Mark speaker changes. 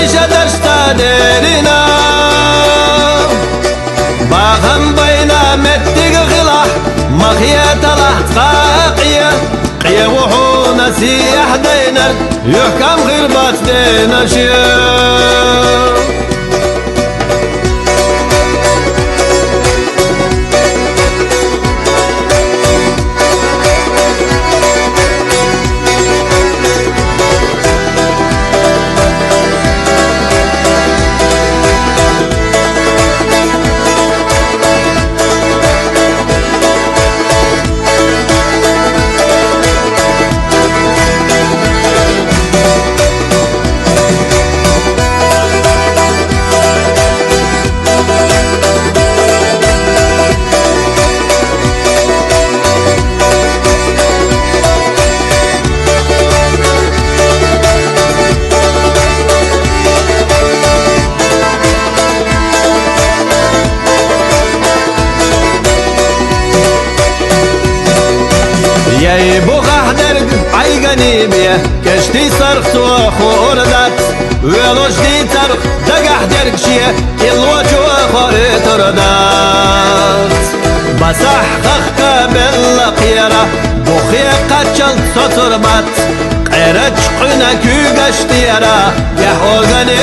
Speaker 1: شدشتا ديرنا باغم بينا متق غلا مخيات الاحقاقية قيا وحونا سيح دينا يحكم غربات دينا شيء يا بوخ درق عيقني بيه كشتي صرخ توخ وردات ولوش دي ترخ دقح درق شيه كلوش وخوري تردات بسح خخك بالقيرة بوخي قتشل سطربات قيرج قنا كو قشتيرا يحوغني